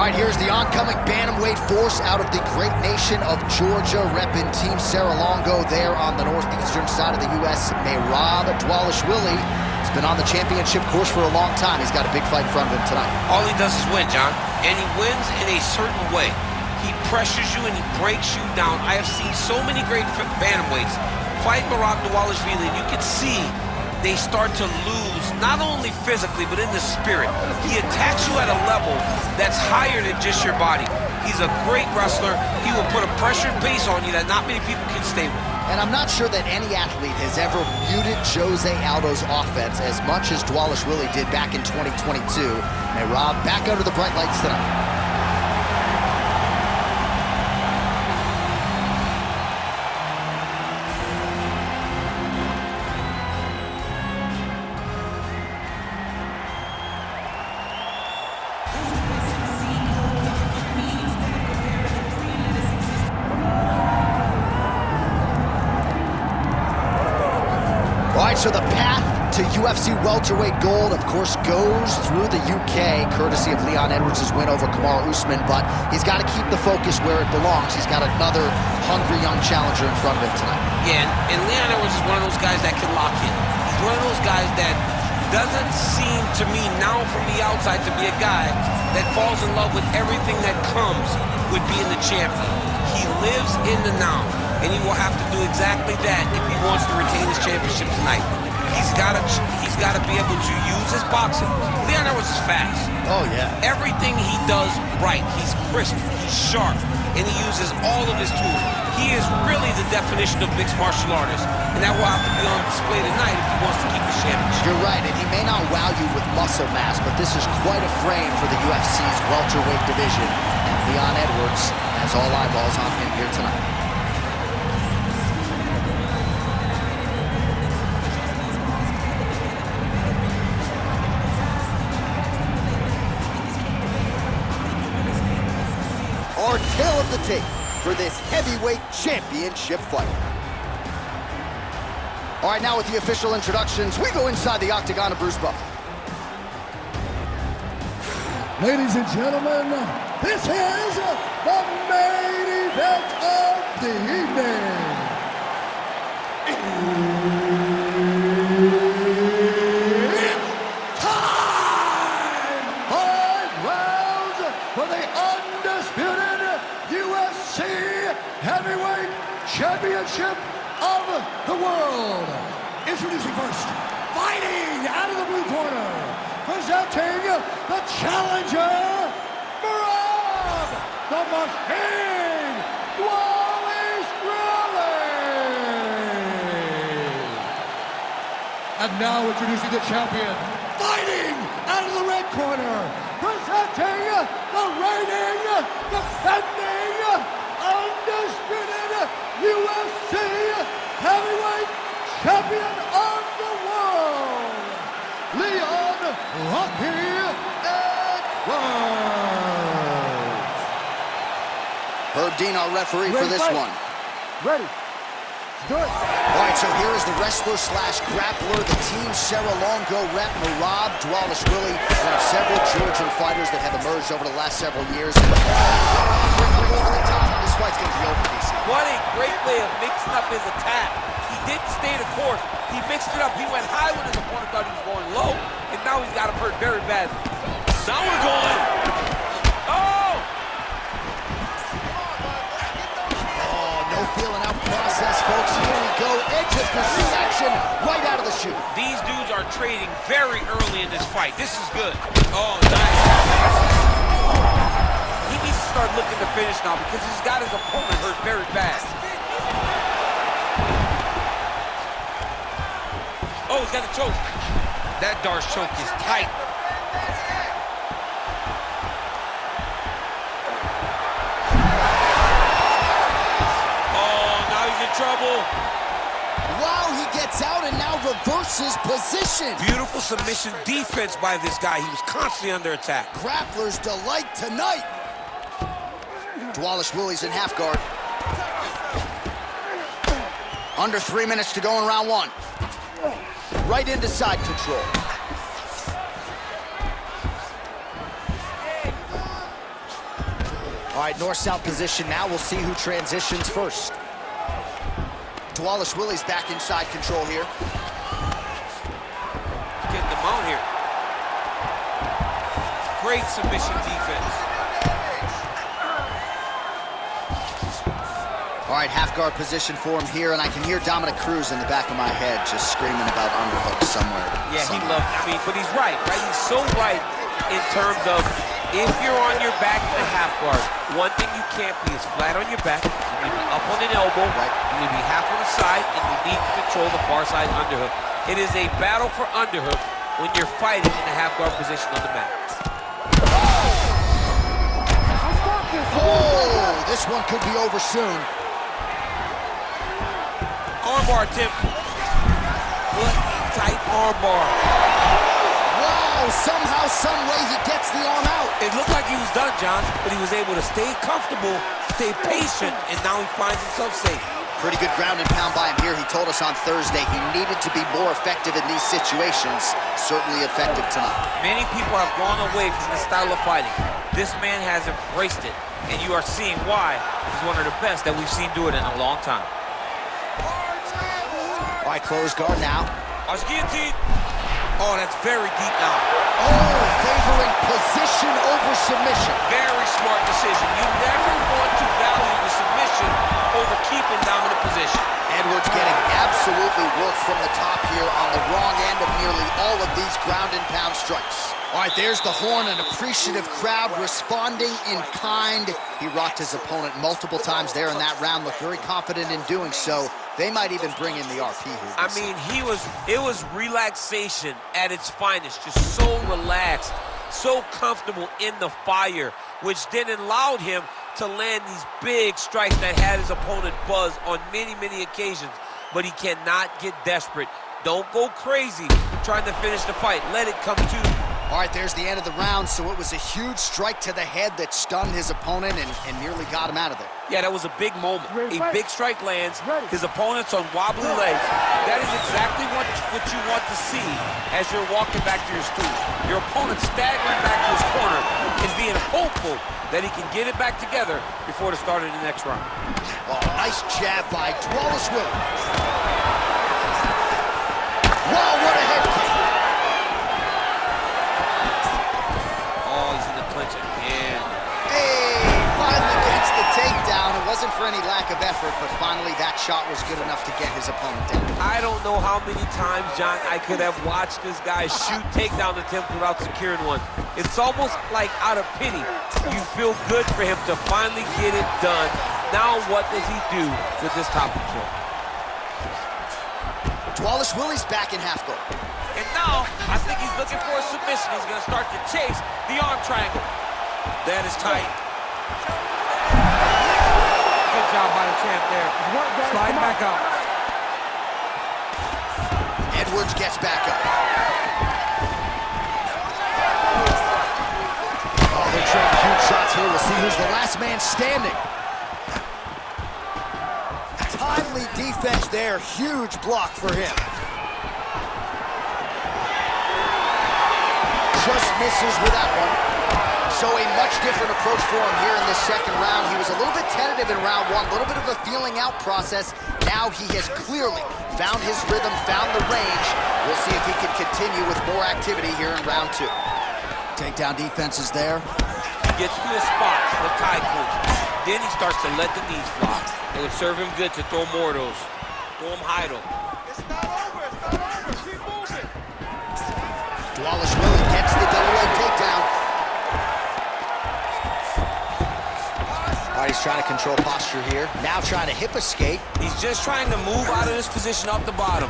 All right, here's the oncoming bantamweight force out of the great nation of Georgia, repping Team Serra-Longo there on the northeastern side of the U.S. Merab Dvalishvili has been on the championship course for a long time. He's got a big fight in front of him tonight. All he does is win, John, and he wins in a certain way. He pressures you and he breaks you down. I have seen so many great bantamweights fight Merab Dvalishvili, and you can see they start to lose, not only physically, but in the spirit. He attacks you at a level that's higher than just your body. He's a great wrestler. He will put a pressured pace on you that not many people can stay with. And I'm not sure that any athlete has ever muted Jose Aldo's offense as much as Dvalishvili did back in 2022. Merab back under the bright lights tonight. All right, so the path to UFC welterweight gold, of course, goes through the UK, courtesy of Leon Edwards' win over Kamaru Usman, but he's got to keep the focus where it belongs. He's got another hungry young challenger in front of him tonight. Yeah, and Leon Edwards is one of those guys that can lock in. He's one of those guys that doesn't seem to me now from the outside to be a guy that falls in love with everything that comes with being the champion. He lives in the now. And he will have to do exactly that if he wants to retain his championship tonight. He's got to be able to use his boxing. Leon Edwards is fast. Oh, yeah. Everything he does right. He's crisp, he's sharp, and he uses all of his tools. He is really the definition of mixed martial artist, and that will have to be on display tonight if he wants to keep his championship. You're right, and he may not wow you with muscle mass, but this is quite a frame for the UFC's welterweight division. And Leon Edwards has all eyeballs on him here tonight. Our tale of the tape for this heavyweight championship fight. All right, now with the official introductions, we go inside the octagon of Bruce Buffer. Ladies and gentlemen, this is the main event of the evening. It's time! 5 rounds for the undisputed UFC Heavyweight Championship of the world. Introducing first, fighting out of the blue corner, presenting the challenger, Merab, the Machine, Dvalishvili. And now introducing the champion, fighting out of the red corner, presenting the reigning, defending, undisputed UFC Heavyweight Champion of the world, Leon Rocky Edwards. Herb Dean, our referee for this one. Ready. Do it. All right, so here is the wrestler slash grappler, the Team Serra-Longo rep, Merab Dvalishvili, one of several Georgian fighters that have emerged over the last several years. This fight's going to be over, DC. What a great way of mixing up his attack. He didn't stay the course. He mixed it up. He went high when his opponent thought he was going low, and now he's got him hurt very badly. Now we're going. Oh! Oh, no feeling out process, folks. Here we go. Edge of pursuit action right out of the chute. These dudes are trading very early in this fight. This is good. Oh, nice. He needs to start looking to finish now because he's got his opponent hurt very bad. Oh, he's got a choke. That Darce choke is tight. Oh, now he's in trouble. Wow, he gets out and now reverses position. Beautiful submission defense by this guy. He was constantly under attack. Grappler's delight tonight. Dvalishvili's in half guard. Under 3 minutes to go in round one. Right into side control. All right, north-south position now. We'll see who transitions first. Dvalishvili's back inside control here. Getting them out here. Great submission defense. All right, half guard position for him here, and I can hear Dominic Cruz in the back of my head just screaming about underhooks somewhere. Yeah, he loved it. I mean, but he's right? He's so right in terms of if you're on your back in a half guard, one thing you can't be is flat on your back. You need to be up on an elbow. Right. You need to be half on the side, and you need to control the far side underhook. It is a battle for underhook when you're fighting in a half guard position on the mat. Oh, this one could be over soon. Armbar attempt. What a tight armbar. Wow, somehow, some way he gets the arm out. It looked like he was done, John, but he was able to stay comfortable, stay patient, and now he finds himself safe. Pretty good ground and pound by him here. He told us on Thursday he needed to be more effective in these situations. Certainly effective tonight. Many people have gone away from this style of fighting. This man has embraced it, and you are seeing why he's one of the best that we've seen do it in a long time. All right, close guard now. Guillotine. Oh, that's very deep now. Oh, favoring position over submission. Very smart decision. You never want to value the submission over keeping dominant position. Edwards getting absolutely worked from the top here on the wrong end of nearly all of these ground and pound strikes. All right, there's the horn, an appreciative crowd responding in kind. He rocked his opponent multiple times there in that round, looked very confident in doing so. They might even bring in the RP here. I mean, it was relaxation at its finest, just so relaxed, so comfortable in the fire, which then allowed him to land these big strikes that had his opponent buzzed on many, many occasions. But he cannot get desperate. Don't go crazy trying to finish the fight. Let it come to you. All right, there's the end of the round, so it was a huge strike to the head that stunned his opponent and nearly got him out of there. Yeah, that was a big moment. A big strike lands, his opponent's on wobbly legs. That is exactly what you want to see as you're walking back to your stool. Your opponent staggering back to his corner and being hopeful that he can get it back together before the start of the next round. Oh, nice jab by Dvalishvili. Wow, what a head kick. Again. Hey, finally gets the takedown. It wasn't for any lack of effort, but finally that shot was good enough to get his opponent down. I don't know how many times, John, I could have watched this guy shoot takedown attempts without securing one. It's almost like out of pity. You feel good for him to finally get it done. Now what does he do with this top control? Dvalishvili's back in half guard. And now, I think he's looking for a submission. He's going to start to chase the arm triangle. That is tight. Good job by the champ there. Slide back out. Edwards gets back up. Oh, they're trading huge shots here. We'll see who's the last man standing. Timely defense there. Huge block for him. Just misses with that one. So a much different approach for him here in this second round. He was a little bit tentative in round one, a little bit of a feeling out process. Now he has clearly found his rhythm, found the range. We'll see if he can continue with more activity here in round two. Takedown defense is there. He gets to a spot, the tie clinch. Then he starts to let the knees fly. It would serve him good to throw more of those. Throw him high though. It's not over, keep moving. Dvalishvili gets the double leg takedown. All right, he's trying to control posture here. Now trying to hip escape. He's just trying to move out of this position up the bottom.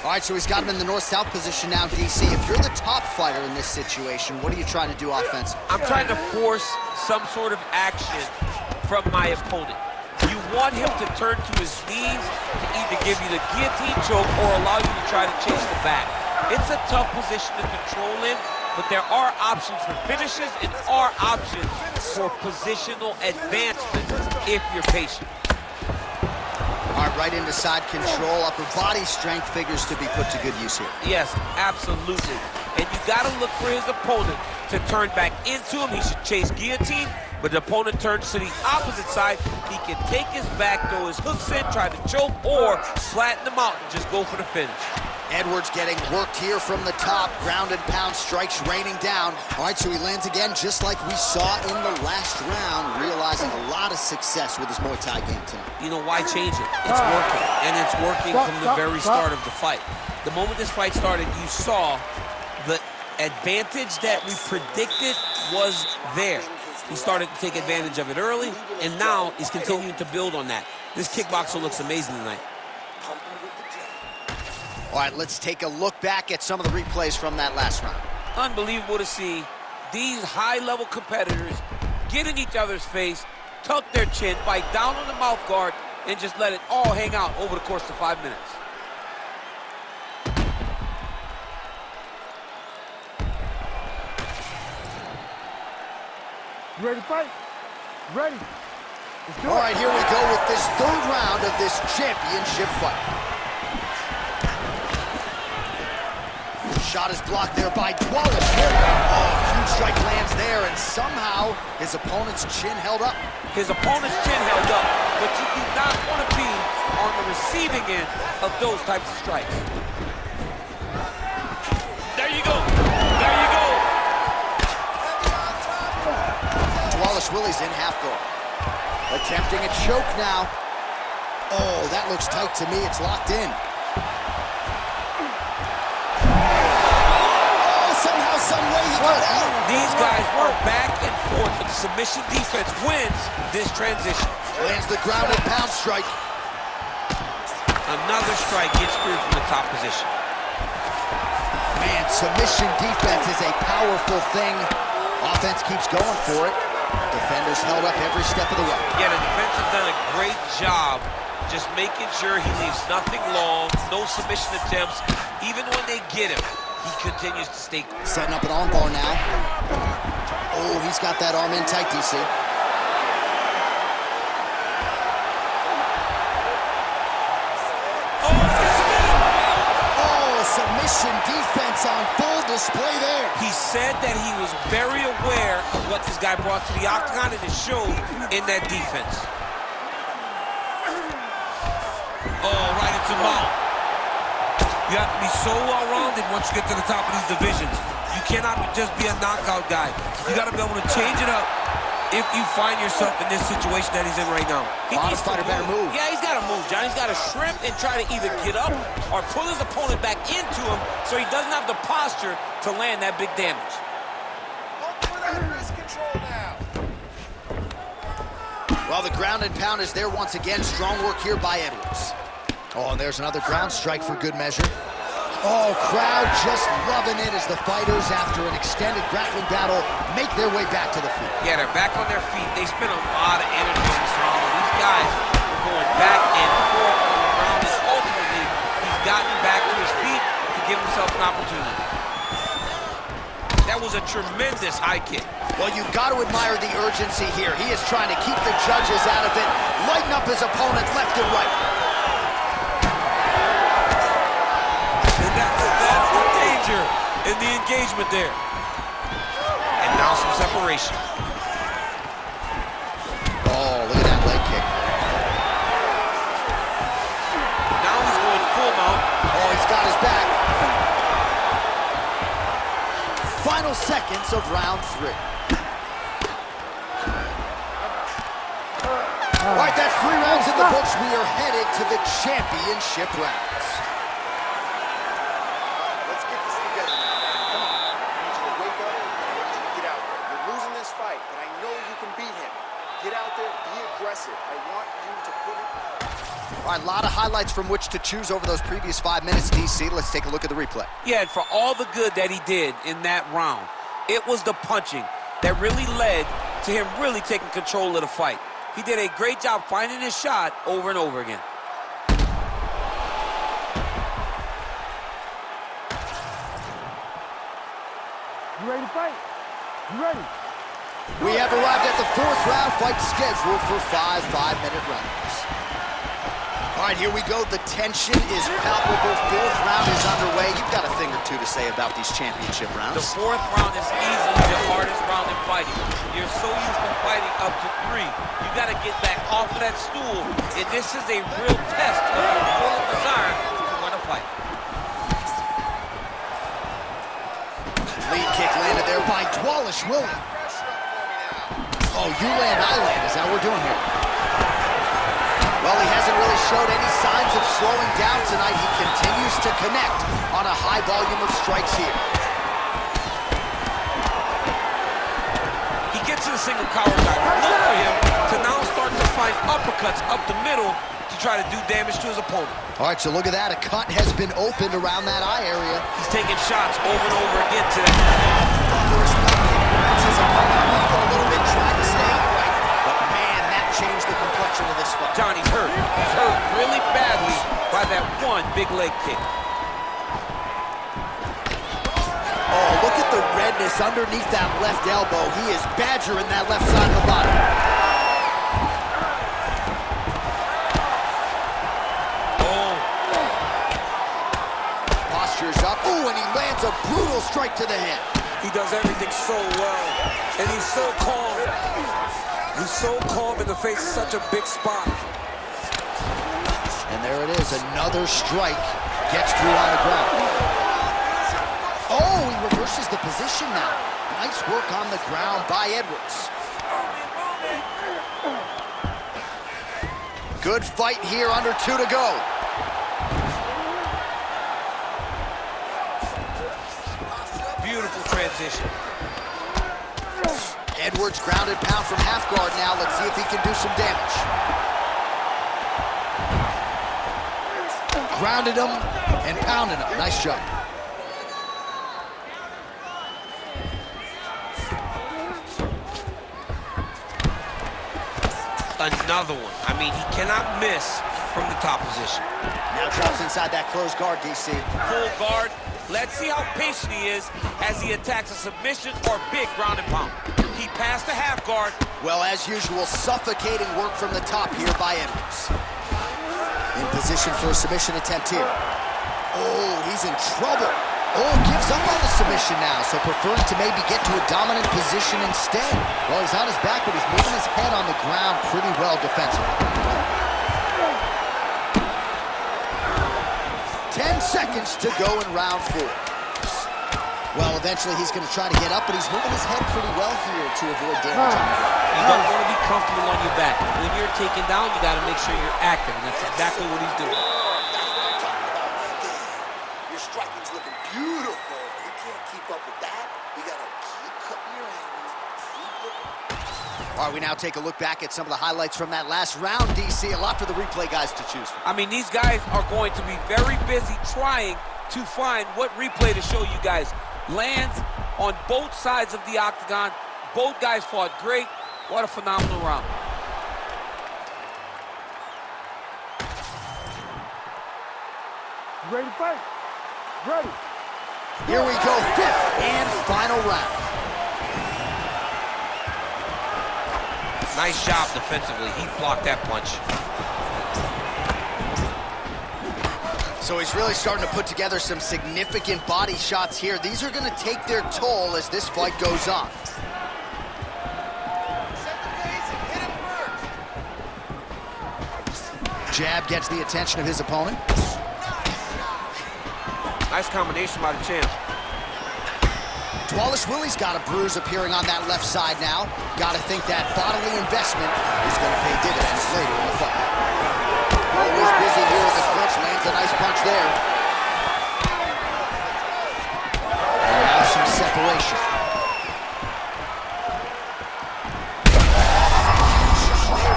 All right, so he's got him in the north-south position now, DC. If you're the top fighter in this situation, what are you trying to do offensively? I'm trying to force some sort of action from my opponent. You want him to turn to his knees to either give you the guillotine choke or allow you to try to chase the back. It's a tough position to control in, but there are options for finishes and are options for positional advancement if you're patient. All right, right into side control. Upper body strength figures to be put to good use here. Yes, absolutely. And you got to look for his opponent to to turn back into him. He should chase guillotine, but the opponent turns to the opposite side. He can take his back, throw his hooks in, try to choke, or flatten him out and just go for the finish. Edwards getting worked here from the top. Ground and pound strikes raining down. All right, so he lands again just like we saw in the last round, realizing a lot of success with his Muay Thai game tonight. You know, why change it? It's working, and it's working from the very start of the fight. The moment this fight started, you saw the advantage that we predicted was there. He started to take advantage of it early, and now he's continuing to build on that. This kickboxer looks amazing tonight. All right, let's take a look back at some of the replays from that last round. Unbelievable to see these high-level competitors get in each other's face, tuck their chin, bite down on the mouth guard, and just let it all hang out over the course of 5 minutes. You ready to fight? Ready. Let's do it. All right, here we go with this third round of this championship fight. Shot is blocked there by Dvalishvili. Oh, huge strike lands there, and somehow his opponent's chin held up. His opponent's chin held up, but you do not want to be on the receiving end of those types of strikes. There you go. There you go. Dvalishvili's in half guard. Attempting a choke now. Oh, that looks tight to me. It's locked in. These guys are back and forth, but the submission defense wins this transition. Lands the ground and pound strike. Another strike gets through from the top position. Man, submission defense is a powerful thing. Offense keeps going for it. Defenders held up every step of the way. Yeah, the defense has done a great job just making sure he leaves nothing long, no submission attempts. Even when they get him, he continues to stay. Setting up an arm bar now. Oh, he's got that arm in tight, DC. Oh, submission defense on full display there. He said that he was very aware of what this guy brought to the octagon, and it showed in that defense. Oh, right into mouth. You have to be so well-rounded once you get to the top of these divisions. You cannot just be a knockout guy. You got to be able to change it up if you find yourself in this situation that he's in right now. He needs to better move. Yeah, he's got to move, John. He's got to shrimp and try to either get up or pull his opponent back into him so he doesn't have the posture to land that big damage. Well, the ground and pound is there once again. Strong work here by Edwards. Oh, and there's another ground strike for good measure. Oh, crowd just loving it as the fighters, after an extended grappling battle, make their way back to the feet. Yeah, they're back on their feet. They spent a lot of energy on this round. These guys are going back and forth on the ground, and ultimately, he's gotten back to his feet to give himself an opportunity. That was a tremendous high kick. Well, you've got to admire the urgency here. He is trying to keep the judges out of it, lighten up his opponent left and right. In the engagement there. And now some separation. Oh, look at that leg kick. Now he's going full mount. Oh, he's got his back. Final seconds of round 3. All right, that's 3 rounds in the books. We are headed to the championship rounds. All right, a lot of highlights from which to choose over those previous 5 minutes, DC. Let's take a look at the replay. Yeah, and for all the good that he did in that round, it was the punching that really led to him really taking control of the fight. He did a great job finding his shot over and over again. You ready to fight? You ready? We have arrived at the 4th round, fight scheduled for 5 5-minute rounds. All right, here we go. The tension is palpable. 4th round is underway. You've got a thing or two to say about these championship rounds. The 4th round is easily the so used to fighting up to 3. You got to get back off of that stool, and this is a real test of your will and desire to win a fight. Lead kick landed there by Dvalishvili. Oh, you land, I land. Is that what we're doing here? Well, he hasn't really showed any signs of slowing down tonight. He continues to connect on a high volume of strikes here. He gets to the single collar guard. Look for him to now start to find uppercuts up the middle to try to do damage to his opponent. All right, so look at that. A cut has been opened around that eye area. He's taking shots over and over again to that. His opponent a little bit, trying to stay upright. But man, that changed the complexion of this fight. John, he's hurt. He's hurt really badly by that one big leg kick. Oh, look at the redness underneath that left elbow. He is badgering that left side of the body. Oh. Posture's up. Ooh, and he lands a brutal strike to the head. He does everything so well, and he's so calm. He's so calm in the face of such a big spot. And there it is, another strike. Gets through on the ground. Oh, he reverses the position now. Nice work on the ground by Edwards. Good fight here, under 2 to go. Beautiful transition. Edwards grounded pound from half guard now. Let's see if he can do some damage. Grounded him and pounded him. Nice job. Another one. I mean, he cannot miss from the top position. Now drops inside that closed guard, DC. Full guard. Let's see how patient he is as he attacks a submission or big ground and pound. He passed the half guard. Well, as usual, suffocating work from the top here by Edwards. In position for a submission attempt here. Oh, he's in trouble. Oh, gives up on the submission now, so preferring to maybe get to a dominant position instead. Well, he's on his back, but he's moving his head on the ground pretty well defensively. 10 seconds to go in round 4. Well, eventually he's going to try to get up, but he's moving his head pretty well here to avoid damage on the ground. You don't want to be comfortable on your back. When you're taken down, you got to make sure you're active, and that's exactly what he's doing. Your striking's looking beautiful. You can't keep up with that. You got to keep cutting your angles. Keep looking. All right, we now take a look back at some of the highlights from that last round, DC. A lot for the replay guys to choose from. I mean, these guys are going to be very busy trying to find what replay to show you guys. Lands on both sides of the octagon. Both guys fought great. What a phenomenal round. Ready to fight? Ready. Here we go, 5th and final round. Nice job defensively. He blocked that punch. So he's really starting to put together some significant body shots here. These are going to take their toll as this fight goes on. Jab gets the attention of his opponent. Nice combination by the champ. Dvalishvili's got a bruise appearing on that left side now. Got to think that bodily investment is going to pay dividends later in the fight. Always busy here in the clinch, lands a nice punch there. And now some separation.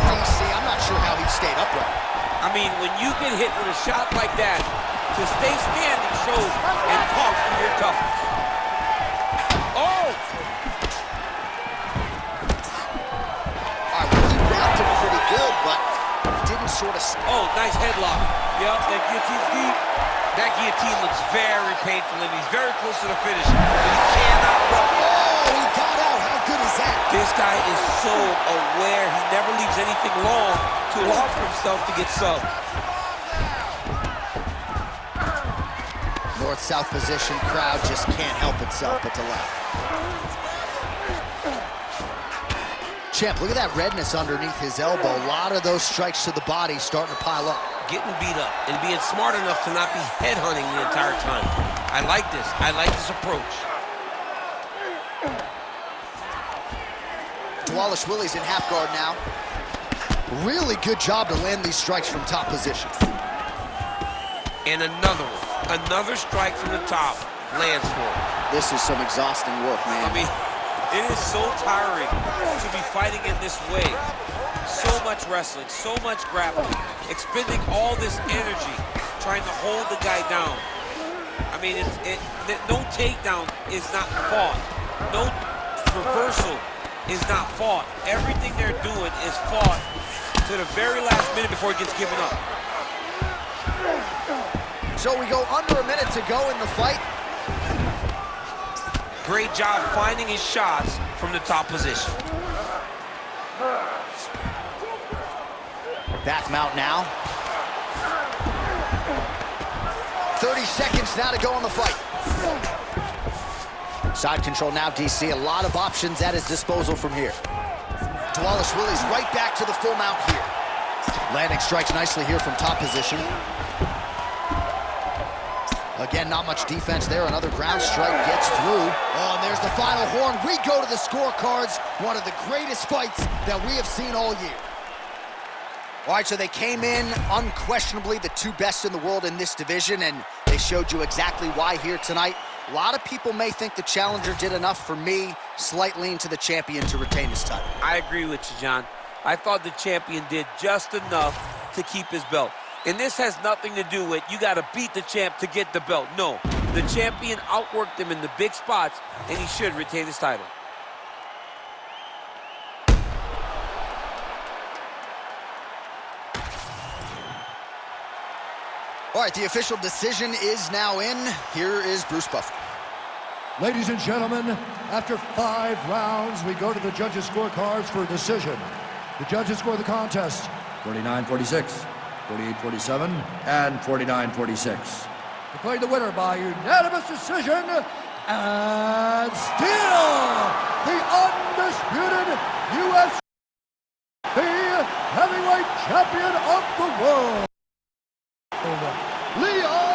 DC, I'm not sure how he stayed upright. I mean, when you get hit with a shot like that, to stay standing shows and talks to your toughness. Oh! All right, well, he rocked him pretty good, but didn't sort of... Oh, nice headlock. Yep, that guillotine's deep. That guillotine looks very painful, and he's very close to the finish. But he cannot rock. Oh, he got out. How good is that? This guy is so aware. He never leaves anything long to allow for himself to get subbed. North-south position, crowd just can't help itself but to laugh. Champ, look at that redness underneath his elbow. A lot of those strikes to the body starting to pile up. Getting beat up and being smart enough to not be headhunting the entire time. I like this. I like this approach. Dvalishvili's in half guard now. Really good job to land these strikes from top position. And another one. Another strike from the top lands for him. This is some exhausting work, man. I mean, it is so tiring to be fighting in this way. So much wrestling, so much grappling, expending all this energy trying to hold the guy down. I mean, no takedown is not fought. No reversal is not fought. Everything they're doing is fought to the very last minute before it gets given up. So we go under a minute to go in the fight. Great job finding his shots from the top position. Back mount now. 30 seconds now to go in the fight. Side control now, DC. A lot of options at his disposal from here. Dvalishvili's right back to the full mount here. Landing strikes nicely here from top position. Again, not much defense there. Another ground strike gets through. Oh, and there's the final horn. We go to the scorecards. One of the greatest fights that we have seen all year. All right, so they came in unquestionably the two best in the world in this division, and they showed you exactly why here tonight. A lot of people may think the challenger did enough. For me, slight lean to the champion to retain his title. I agree with you, John. I thought the champion did just enough to keep his belt. And this has nothing to do with you got to beat the champ to get the belt. No, the champion outworked him in the big spots, and he should retain his title. All right, the official decision is now in. Here is Bruce Buffer. Ladies and gentlemen, after 5 rounds, we go to the judges' scorecards for a decision. The judges score the contest 49-46, 48-47, and 49-46. Declared the winner by unanimous decision, and still the undisputed UFC heavyweight champion of the world, Leon